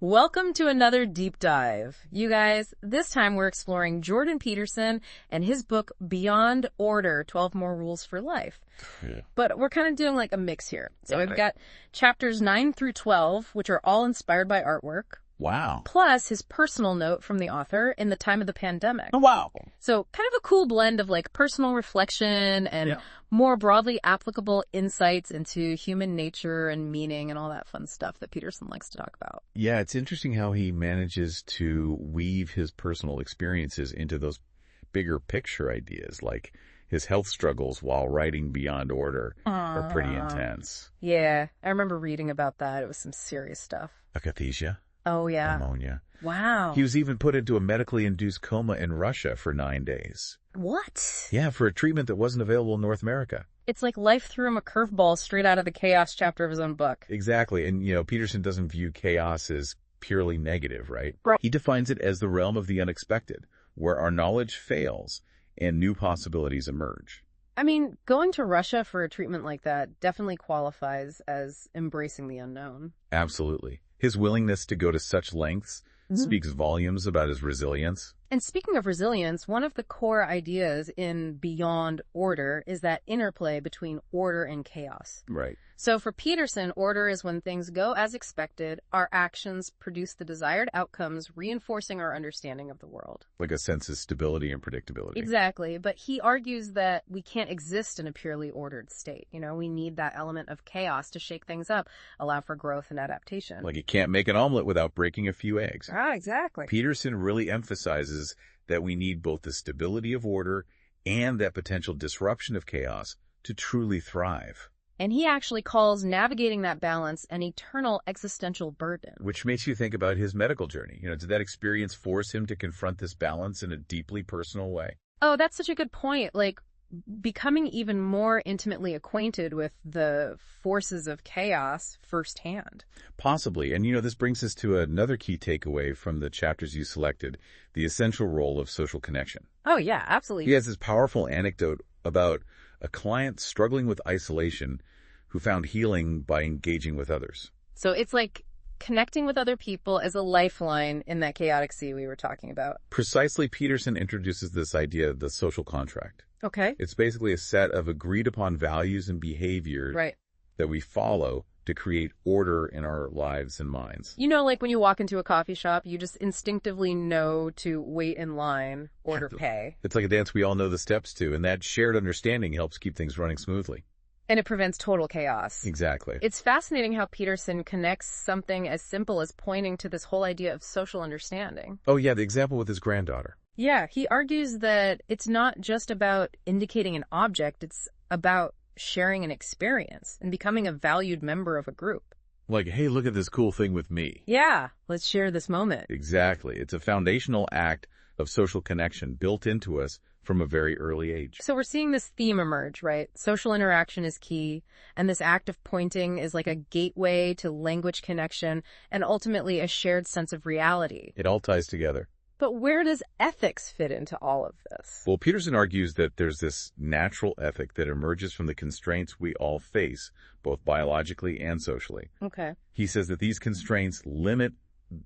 Welcome to another deep dive. You guys, this time we're exploring Jordan Peterson and his book Beyond Order, 12 More Rules for Life. Yeah. But we're kind of doing like a mix here. So Okay. we've got chapters 9 through 12, which are all inspired by artwork, Wow. plus his personal note from the author in the time of the pandemic. Oh, wow. So kind of a cool blend of like personal reflection and Yeah. more broadly applicable insights into human nature and meaning and all that fun stuff that Peterson likes to talk about. Yeah, it's interesting how he manages to weave his personal experiences into those bigger picture ideas, like his health struggles while writing Beyond Order are pretty intense. Yeah, I remember reading about that. It was some serious stuff. Akathisia, Oh, yeah. pneumonia. Wow. He was even put into a medically induced coma in Russia for 9 days. What? Yeah, for a treatment that wasn't available in North America. It's like life threw him a curveball straight out of the chaos chapter of his own book. Exactly. And, Peterson doesn't view chaos as purely negative, right? Right. He defines it as the realm of the unexpected, where our knowledge fails and new possibilities emerge. I mean, going to Russia for a treatment like that definitely qualifies as embracing the unknown. Absolutely. His willingness to go to such lengths speaks volumes about his resilience. And speaking of resilience, one of the core ideas in Beyond Order is that interplay between order and chaos. Right. So for Peterson, order is when things go as expected, our actions produce the desired outcomes, reinforcing our understanding of the world. Like a sense of stability and predictability. Exactly. But he argues that we can't exist in a purely ordered state. We need that element of chaos to shake things up, allow for growth and adaptation. Like you can't make an omelet without breaking a few eggs. Exactly. Peterson really emphasizes that we need both the stability of order and that potential disruption of chaos to truly thrive. And he actually calls navigating that balance an eternal existential burden. Which makes you think about his medical journey. Did that experience force him to confront this balance in a deeply personal way? Oh, that's such a good point. Like, becoming even more intimately acquainted with the forces of chaos firsthand. Possibly. And, this brings us to another key takeaway from the chapters you selected, the essential role of social connection. Oh, yeah, absolutely. He has this powerful anecdote about a client struggling with isolation who found healing by engaging with others. So it's like connecting with other people as a lifeline in that chaotic sea we were talking about. Precisely, Peterson introduces this idea of the social contract. Okay. It's basically a set of agreed-upon values and behaviors Right. that we follow to create order in our lives and minds. Like when you walk into a coffee shop, you just instinctively know to wait in line or to pay. It's like a dance we all know the steps to, and that shared understanding helps keep things running smoothly. And it prevents total chaos. Exactly. It's fascinating how Peterson connects something as simple as pointing to this whole idea of social understanding. Oh, yeah, the example with his granddaughter. Yeah, he argues that it's not just about indicating an object, it's about sharing an experience and becoming a valued member of a group. Like, hey, look at this cool thing with me. Yeah, let's share this moment. Exactly. It's a foundational act of social connection built into us from a very early age. So we're seeing this theme emerge, right? Social interaction is key, and this act of pointing is like a gateway to language connection and ultimately a shared sense of reality. It all ties together. But where does ethics fit into all of this? Well, Peterson argues that there's this natural ethic that emerges from the constraints we all face, both biologically and socially. Okay. He says that these constraints limit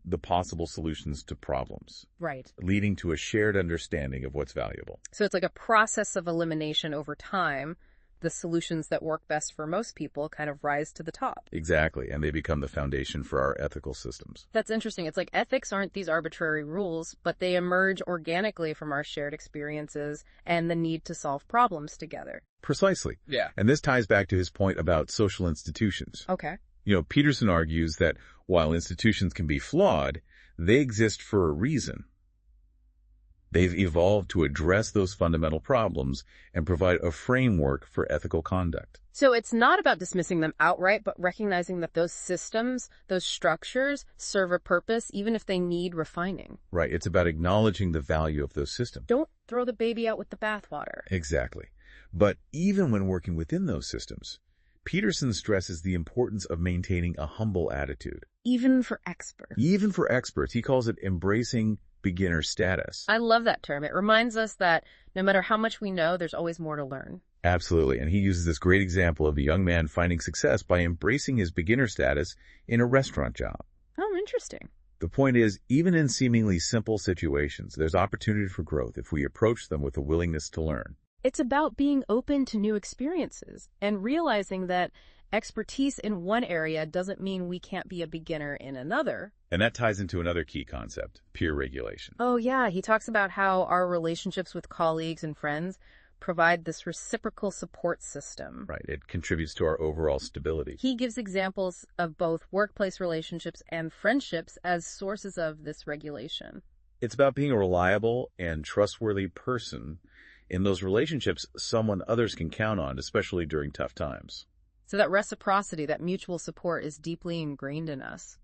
the possible solutions to problems, Right. leading to a shared understanding of what's valuable. So it's like a process of elimination over time. The solutions that work best for most people kind of rise to the top. Exactly, and they become the foundation for our ethical systems. That's interesting. It's like ethics aren't these arbitrary rules, but they emerge organically from our shared experiences and the need to solve problems together. Precisely. Yeah. And this ties back to his point about social institutions. Okay. Peterson argues that while institutions can be flawed, they exist for a reason. They've evolved to address those fundamental problems and provide a framework for ethical conduct. So it's not about dismissing them outright, but recognizing that those systems, those structures, serve a purpose, even if they need refining. Right. It's about acknowledging the value of those systems. Don't throw the baby out with the bathwater. Exactly. But even when working within those systems, Peterson stresses the importance of maintaining a humble attitude. Even for experts. Even for experts. He calls it embracing beginner status. I love that term. It reminds us that no matter how much we know, there's always more to learn. Absolutely. And he uses this great example of a young man finding success by embracing his beginner status in a restaurant job. Oh, interesting. The point is, even in seemingly simple situations, there's opportunity for growth if we approach them with a willingness to learn. It's about being open to new experiences and realizing that expertise in one area doesn't mean we can't be a beginner in another. And that ties into another key concept, peer regulation. Oh, yeah. He talks about how our relationships with colleagues and friends provide this reciprocal support system. Right. It contributes to our overall stability. He gives examples of both workplace relationships and friendships as sources of this regulation. It's about being a reliable and trustworthy person in those relationships, someone others can count on, especially during tough times. So that reciprocity, that mutual support is deeply ingrained in us.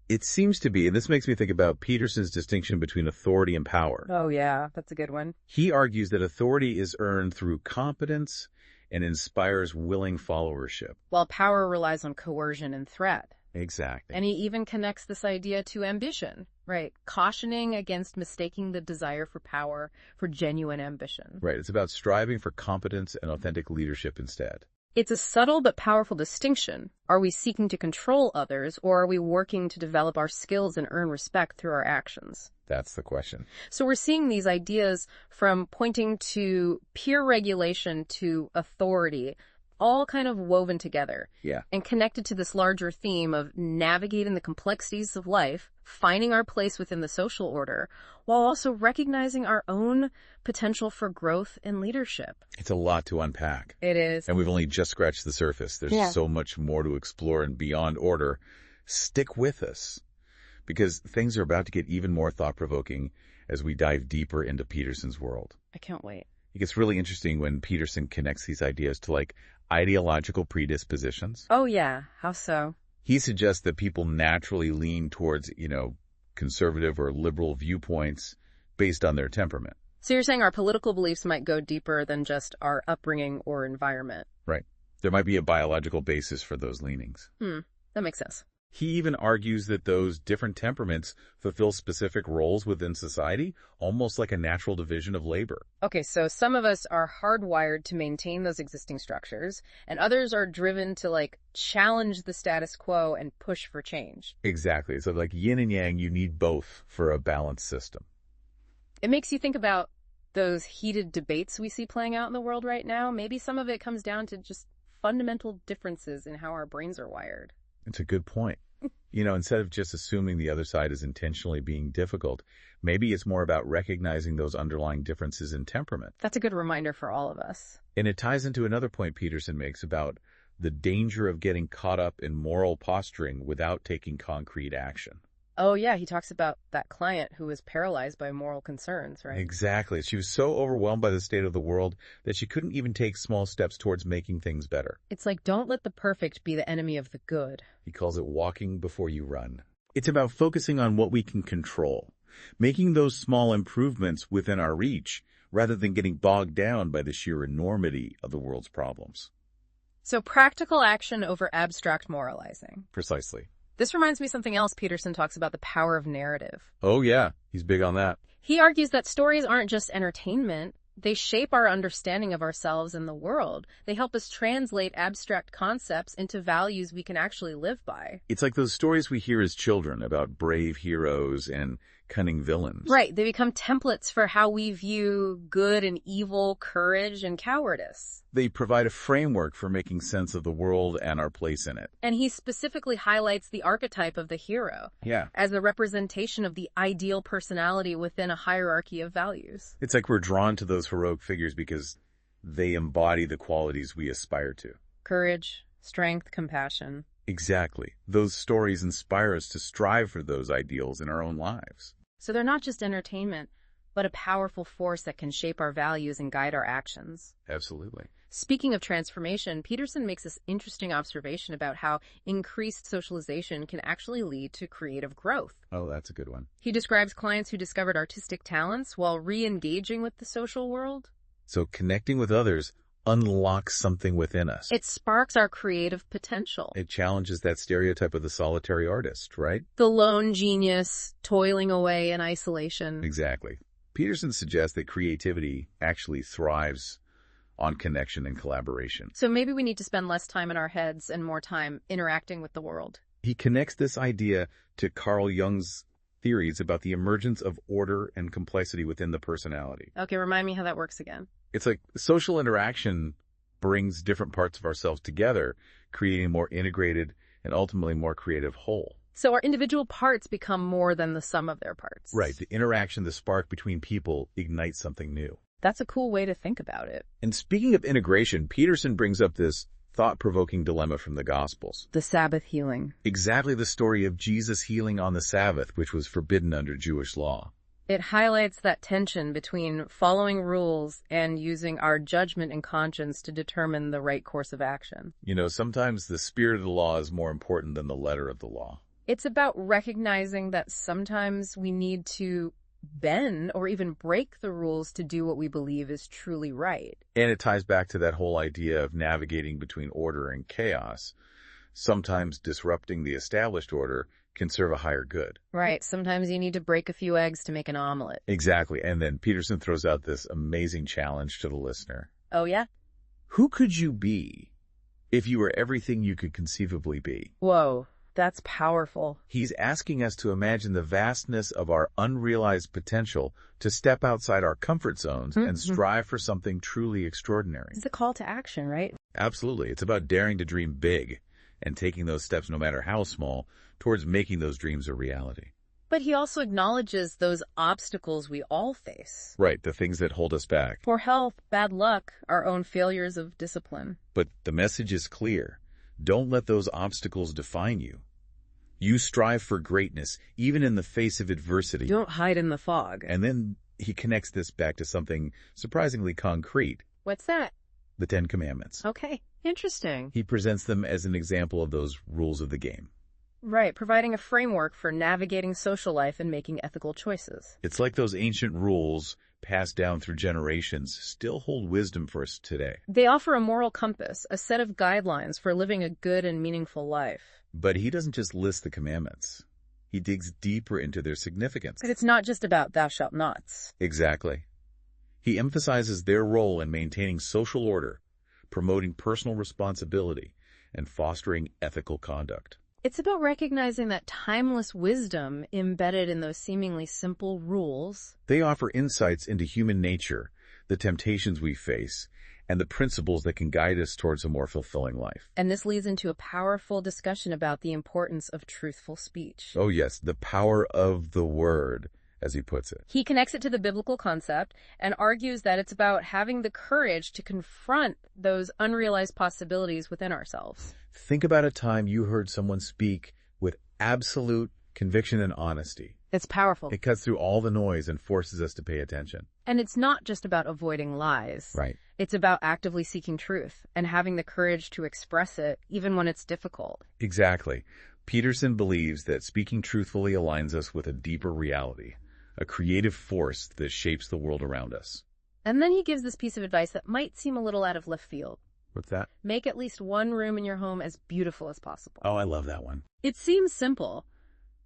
It seems to be, and this makes me think about Peterson's distinction between authority and power. Oh, yeah, that's a good one. He argues that authority is earned through competence and inspires willing followership. While power relies on coercion and threat. Exactly. And he even connects this idea to ambition, right? Cautioning against mistaking the desire for power for genuine ambition. Right. It's about striving for competence and authentic leadership instead. It's a subtle but powerful distinction. Are we seeking to control others, or are we working to develop our skills and earn respect through our actions? That's the question. So we're seeing these ideas from pointing to peer regulation to authority, all kind of woven together. Yeah. And connected to this larger theme of navigating the complexities of life, finding our place within the social order, while also recognizing our own potential for growth and leadership. It's a lot to unpack. It is. And we've only just scratched the surface. There's so much more to explore, and beyond order. Stick with us, because things are about to get even more thought-provoking as we dive deeper into Peterson's world. I can't wait. It gets really interesting when Peterson connects these ideas to ideological predispositions. Oh, yeah. How so? He suggests that people naturally lean towards, conservative or liberal viewpoints based on their temperament. So you're saying our political beliefs might go deeper than just our upbringing or environment? Right. There might be a biological basis for those leanings. That makes sense. He even argues that those different temperaments fulfill specific roles within society, almost like a natural division of labor. Okay, so some of us are hardwired to maintain those existing structures, and others are driven to, challenge the status quo and push for change. Exactly. So like yin and yang, you need both for a balanced system. It makes you think about those heated debates we see playing out in the world right now. Maybe some of it comes down to just fundamental differences in how our brains are wired. It's a good point. Instead of just assuming the other side is intentionally being difficult, maybe it's more about recognizing those underlying differences in temperament. That's a good reminder for all of us. And it ties into another point Peterson makes about the danger of getting caught up in moral posturing without taking concrete action. Oh, yeah, he talks about that client who was paralyzed by moral concerns, right? Exactly. She was so overwhelmed by the state of the world that she couldn't even take small steps towards making things better. It's like, don't let the perfect be the enemy of the good. He calls it walking before you run. It's about focusing on what we can control, making those small improvements within our reach, rather than getting bogged down by the sheer enormity of the world's problems. So practical action over abstract moralizing. Precisely. This reminds me of something else Peterson talks about, the power of narrative. Oh, yeah. He's big on that. He argues that stories aren't just entertainment. They shape our understanding of ourselves and the world. They help us translate abstract concepts into values we can actually live by. It's like those stories we hear as children about brave heroes and cunning villains. Right. They become templates for how we view good and evil, courage and cowardice. They provide a framework for making sense of the world and our place in it. And he specifically highlights the archetype of the hero. Yeah. As a representation of the ideal personality within a hierarchy of values. It's like we're drawn to those heroic figures because they embody the qualities we aspire to. Courage, strength, compassion. Exactly. Those stories inspire us to strive for those ideals in our own lives. So they're not just entertainment, but a powerful force that can shape our values and guide our actions. Absolutely. Speaking of transformation, Peterson makes this interesting observation about how increased socialization can actually lead to creative growth. Oh, that's a good one. He describes clients who discovered artistic talents while re-engaging with the social world. So connecting with others unlocks something within us. It sparks our creative potential. It challenges that stereotype of the solitary artist, right? The lone genius toiling away in isolation. Exactly. Peterson suggests that creativity actually thrives on connection and collaboration. So maybe we need to spend less time in our heads and more time interacting with the world. He connects this idea to Carl Jung's theories about the emergence of order and complexity within the personality. Okay, remind me how that works again. It's like social interaction brings different parts of ourselves together, creating a more integrated and ultimately more creative whole. So our individual parts become more than the sum of their parts. Right. The interaction, the spark between people ignites something new. That's a cool way to think about it. And speaking of integration, Peterson brings up this thought-provoking dilemma from the Gospels. The Sabbath healing. Exactly the story of Jesus healing on the Sabbath, which was forbidden under Jewish law. It highlights that tension between following rules and using our judgment and conscience to determine the right course of action. You know, sometimes the spirit of the law is more important than the letter of the law. It's about recognizing that sometimes we need to bend or even break the rules to do what we believe is truly right. And it ties back to that whole idea of navigating between order and chaos. Sometimes disrupting the established order can serve a higher good. Right. Sometimes you need to break a few eggs to make an omelet. Exactly. And then Peterson throws out this amazing challenge to the listener. Oh, yeah? Who could you be if you were everything you could conceivably be? Whoa, that's powerful. He's asking us to imagine the vastness of our unrealized potential to step outside our comfort zones and strive for something truly extraordinary. It's a call to action, right? Absolutely. It's about daring to dream big and taking those steps, no matter how small, towards making those dreams a reality. But he also acknowledges those obstacles we all face. Right, the things that hold us back. Poor health, bad luck, our own failures of discipline. But the message is clear. Don't let those obstacles define you. You strive for greatness, even in the face of adversity. Don't hide in the fog. And then he connects this back to something surprisingly concrete. What's that? The Ten Commandments. Okay, interesting. He presents them as an example of those rules of the game. Right, providing a framework for navigating social life and making ethical choices. It's like those ancient rules passed down through generations still hold wisdom for us today. They offer a moral compass, a set of guidelines for living a good and meaningful life. But he doesn't just list the commandments. He digs deeper into their significance. But it's not just about thou shalt nots. Exactly. He emphasizes their role in maintaining social order, promoting personal responsibility, and fostering ethical conduct. It's about recognizing that timeless wisdom embedded in those seemingly simple rules. They offer insights into human nature, the temptations we face, and the principles that can guide us towards a more fulfilling life. And this leads into a powerful discussion about the importance of truthful speech. Oh yes, the power of the word, as he puts it. He connects it to the biblical concept and argues that it's about having the courage to confront those unrealized possibilities within ourselves. Think about a time you heard someone speak with absolute conviction and honesty. It's powerful. It cuts through all the noise and forces us to pay attention. And it's not just about avoiding lies. Right. It's about actively seeking truth and having the courage to express it, even when it's difficult. Exactly. Peterson believes that speaking truthfully aligns us with a deeper reality, a creative force that shapes the world around us. And then he gives this piece of advice that might seem a little out of left field. What's that? Make at least one room in your home as beautiful as possible. Oh, I love that one. It seems simple,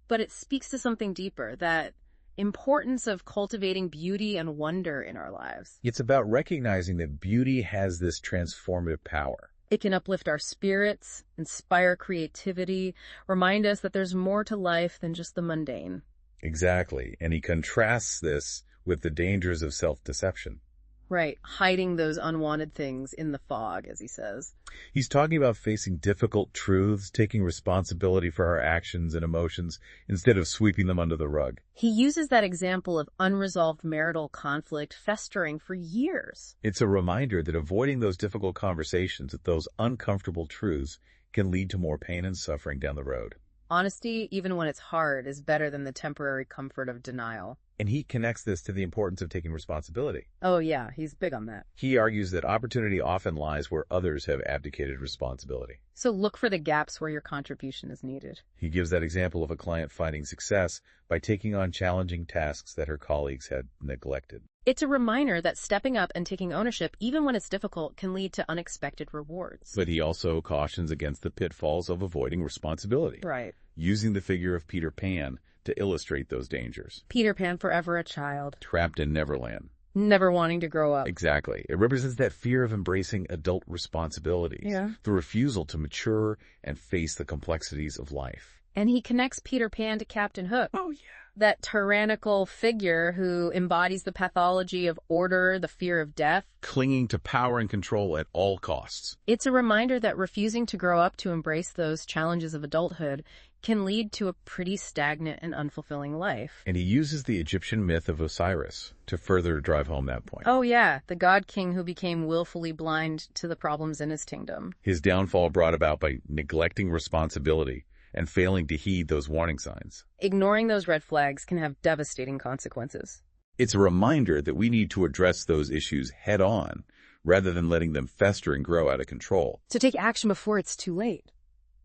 but it speaks to something deeper, that importance of cultivating beauty and wonder in our lives. It's about recognizing that beauty has this transformative power. It can uplift our spirits, inspire creativity, remind us that there's more to life than just the mundane. Exactly. And he contrasts this with the dangers of self-deception. Right, hiding those unwanted things in the fog, as he says. He's talking about facing difficult truths, taking responsibility for our actions and emotions instead of sweeping them under the rug. He uses that example of unresolved marital conflict festering for years. It's a reminder that avoiding those difficult conversations with those uncomfortable truths can lead to more pain and suffering down the road. Honesty, even when it's hard, is better than the temporary comfort of denial. And he connects this to the importance of taking responsibility. Oh yeah, he's big on that. He argues that opportunity often lies where others have abdicated responsibility. So look for the gaps where your contribution is needed. He gives that example of a client finding success by taking on challenging tasks that her colleagues had neglected. It's a reminder that stepping up and taking ownership, even when it's difficult, can lead to unexpected rewards. But he also cautions against the pitfalls of avoiding responsibility. Right. Using the figure of Peter Pan to illustrate those dangers. Peter Pan, forever a child. Trapped in Neverland. Never wanting to grow up. Exactly. It represents that fear of embracing adult responsibilities. Yeah. The refusal to mature and face the complexities of life. And he connects Peter Pan to Captain Hook. Oh, yeah. that tyrannical figure who embodies the pathology of order, the fear of death. Clinging to power and control at all costs. It's a reminder that refusing to grow up to embrace those challenges of adulthood can lead to a pretty stagnant and unfulfilling life. And he uses the Egyptian myth of Osiris to further drive home that point. Oh yeah, the god king who became willfully blind to the problems in his kingdom. His downfall brought about by neglecting responsibility and failing to heed those warning signs. Ignoring those red flags can have devastating consequences. It's a reminder that we need to address those issues head on, rather than letting them fester and grow out of control. To take action before it's too late.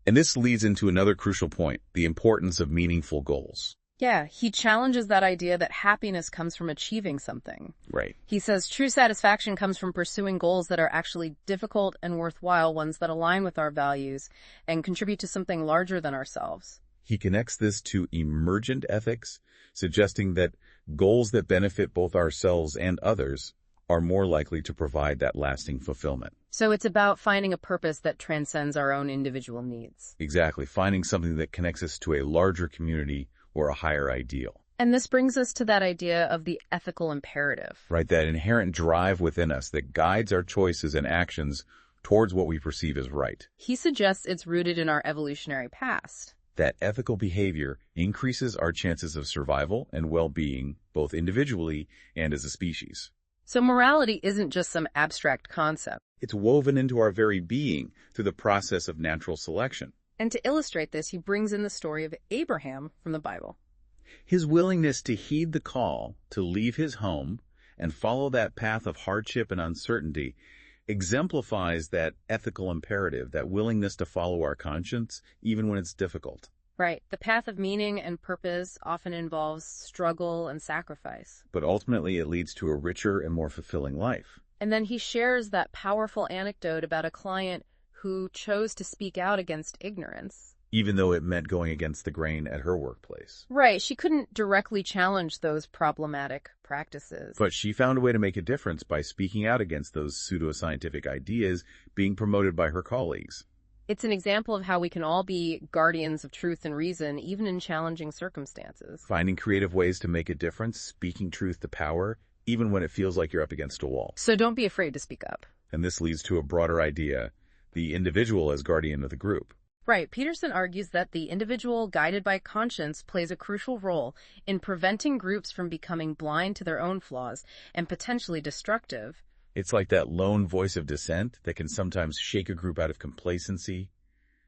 And this leads into another crucial point, the importance of meaningful goals. Yeah, he challenges that idea that happiness comes from achieving something. Right. He says true satisfaction comes from pursuing goals that are actually difficult and worthwhile, ones that align with our values and contribute to something larger than ourselves. He connects this to emergent ethics, suggesting that goals that benefit both ourselves and others are more likely to provide that lasting fulfillment. So it's about finding a purpose that transcends our own individual needs. Exactly, finding something that connects us to a larger community or a higher ideal. And this brings us to that idea of the ethical imperative. Right, that inherent drive within us that guides our choices and actions towards what we perceive as right. He suggests it's rooted in our evolutionary past. That ethical behavior increases our chances of survival and well-being, both individually and as a species. So morality isn't just some abstract concept. It's woven into our very being through the process of natural selection. And to illustrate this, he brings in the story of Abraham from the Bible. His willingness to heed the call to leave his home and follow that path of hardship and uncertainty exemplifies that ethical imperative, that willingness to follow our conscience, even when it's difficult. Right. The path of meaning and purpose often involves struggle and sacrifice. But ultimately, it leads to a richer and more fulfilling life. And then he shares that powerful anecdote about a client who chose to speak out against ignorance. Even though it meant going against the grain at her workplace. Right. She couldn't directly challenge those problematic practices. But she found a way to make a difference by speaking out against those pseudoscientific ideas being promoted by her colleagues. It's an example of how we can all be guardians of truth and reason, even in challenging circumstances. Finding creative ways to make a difference, speaking truth to power, even when it feels like you're up against a wall. So don't be afraid to speak up. And this leads to a broader idea, the individual as guardian of the group. Right. Peterson argues that the individual, guided by conscience, plays a crucial role in preventing groups from becoming blind to their own flaws and potentially destructive. It's like that lone voice of dissent that can sometimes shake a group out of complacency,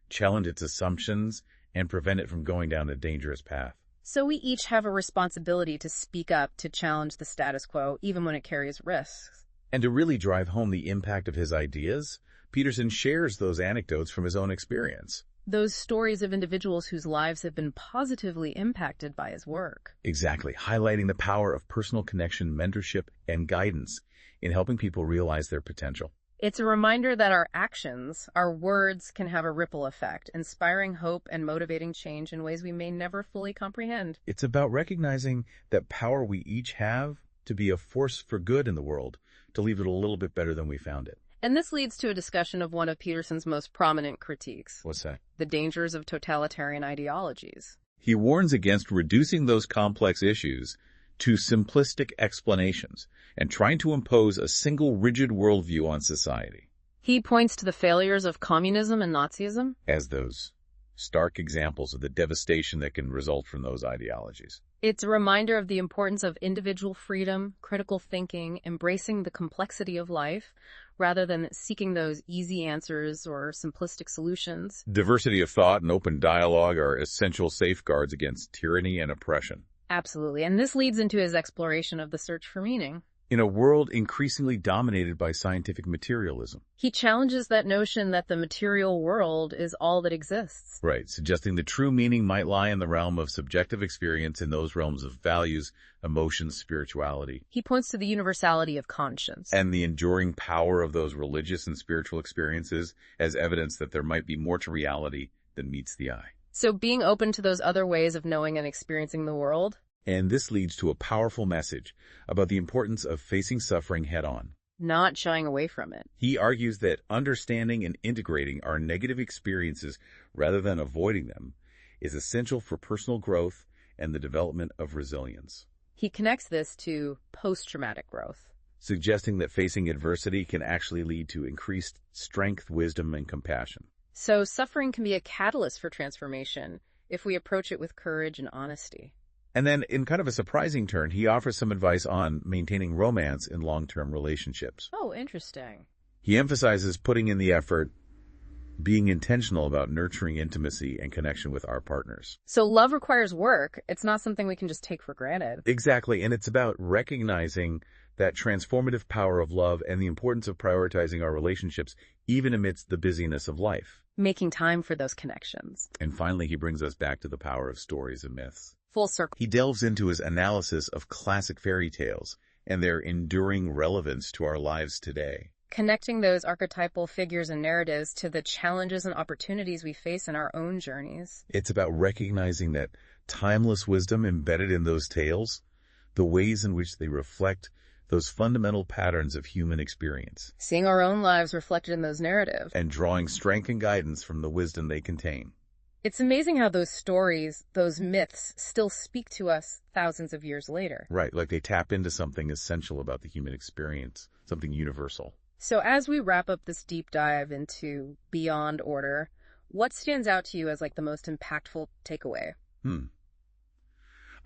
challenge its assumptions, and prevent it from going down a dangerous path. So we each have a responsibility to speak up, to challenge the status quo, even when it carries risks. And to really drive home the impact of his ideas, Peterson shares those anecdotes from his own experience. Those stories of individuals whose lives have been positively impacted by his work. Exactly, highlighting the power of personal connection, mentorship, and guidance in helping people realize their potential. It's a reminder that our actions, our words, can have a ripple effect, inspiring hope and motivating change in ways we may never fully comprehend. It's about recognizing that power we each have to be a force for good in the world, to leave it a little bit better than we found it. And this leads to a discussion of one of Peterson's most prominent critiques. What's that? The dangers of totalitarian ideologies. He warns against reducing those complex issues to simplistic explanations and trying to impose a single rigid worldview on society. He points to the failures of communism and Nazism as those stark examples of the devastation that can result from those ideologies. It's a reminder of the importance of individual freedom, critical thinking, embracing the complexity of life, rather than seeking those easy answers or simplistic solutions. Diversity of thought and open dialogue are essential safeguards against tyranny and oppression. Absolutely, and this leads into his exploration of the search for meaning. In a world increasingly dominated by scientific materialism. He challenges that notion that the material world is all that exists. Right, suggesting the true meaning might lie in the realm of subjective experience in those realms of values, emotions, spirituality. He points to the universality of conscience. And the enduring power of those religious and spiritual experiences as evidence that there might be more to reality than meets the eye. So being open to those other ways of knowing and experiencing the world. And this leads to a powerful message about the importance of facing suffering head-on. Not shying away from it. He argues that understanding and integrating our negative experiences rather than avoiding them is essential for personal growth and the development of resilience, He connects this to post-traumatic growth. suggesting that facing adversity can actually lead to increased strength, wisdom, and compassion. So suffering can be a catalyst for transformation if we approach it with courage and honesty. And then, in kind of a surprising turn, he offers some advice on maintaining romance in long-term relationships. Oh, interesting. He emphasizes putting in the effort, being intentional about nurturing intimacy and connection with our partners. So love requires work. It's not something we can just take for granted. Exactly, and it's about recognizing that transformative power of love and the importance of prioritizing our relationships even amidst the busyness of life. Making time for those connections. And finally, he brings us back to the power of stories and myths. Full circle. He delves into his analysis of classic fairy tales and their enduring relevance to our lives today. Connecting those archetypal figures and narratives to the challenges and opportunities we face in our own journeys. It's about recognizing that timeless wisdom embedded in those tales, the ways in which they reflect those fundamental patterns of human experience. Seeing our own lives reflected in those narratives. And drawing strength and guidance from the wisdom they contain. It's amazing how those stories, those myths, still speak to us thousands of years later. Right, like they tap into something essential about the human experience, something universal. So as we wrap up this deep dive into Beyond Order, what stands out to you as like the most impactful takeaway?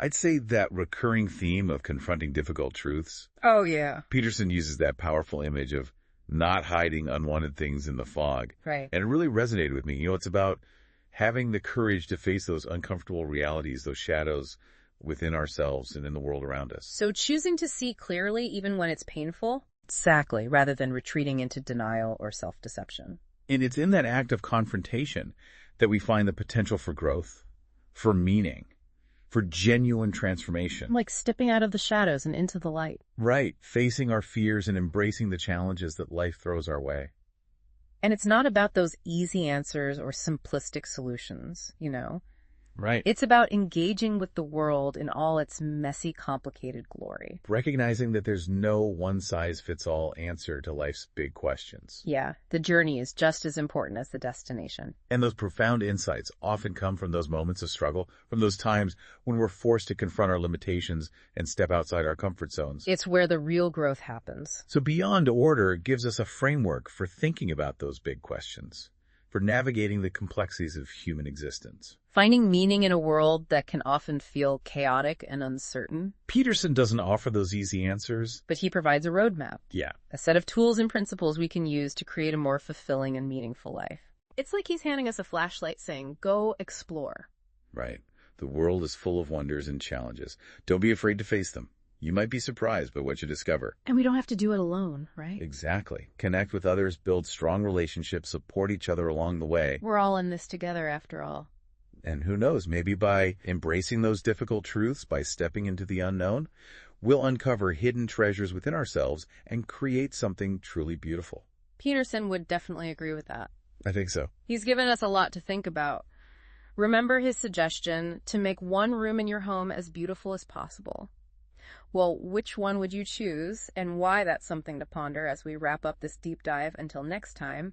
I'd say that recurring theme of confronting difficult truths. Oh, yeah. Peterson uses that powerful image of not hiding unwanted things in the fog. Right. And it really resonated with me. You know, it's about having the courage to face those uncomfortable realities, those shadows within ourselves and in the world around us. So choosing to see clearly even when it's painful? Exactly, rather than retreating into denial or self-deception. And it's in that act of confrontation that we find the potential for growth, for meaning, for genuine transformation. Like stepping out of the shadows and into the light. Right, facing our fears and embracing the challenges that life throws our way. And it's not about those easy answers or simplistic solutions, you know? Right. It's about engaging with the world in all its messy, complicated glory. Recognizing that there's no one-size-fits-all answer to life's big questions. Yeah, the journey is just as important as the destination. And those profound insights often come from those moments of struggle, from those times when we're forced to confront our limitations and step outside our comfort zones. It's where the real growth happens. So Beyond Order gives us a framework for thinking about those big questions, for navigating the complexities of human existence. Finding meaning in a world that can often feel chaotic and uncertain. Peterson doesn't offer those easy answers. But he provides a roadmap. Yeah. A set of tools and principles we can use to create a more fulfilling and meaningful life. It's like he's handing us a flashlight saying, go explore. Right. The world is full of wonders and challenges. Don't be afraid to face them. You might be surprised by what you discover. And we don't have to do it alone, right? Exactly. Connect with others, build strong relationships, support each other along the way. We're all in this together after all. And who knows, maybe by embracing those difficult truths, by stepping into the unknown, we'll uncover hidden treasures within ourselves and create something truly beautiful. Peterson would definitely agree with that. I think so. He's given us a lot to think about. Remember his suggestion to make one room in your home as beautiful as possible. Well, which one would you choose and why? That's something to ponder as we wrap up this deep dive. Until next time,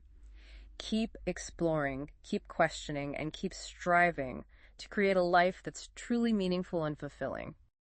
keep exploring, keep questioning, and keep striving to create a life that's truly meaningful and fulfilling.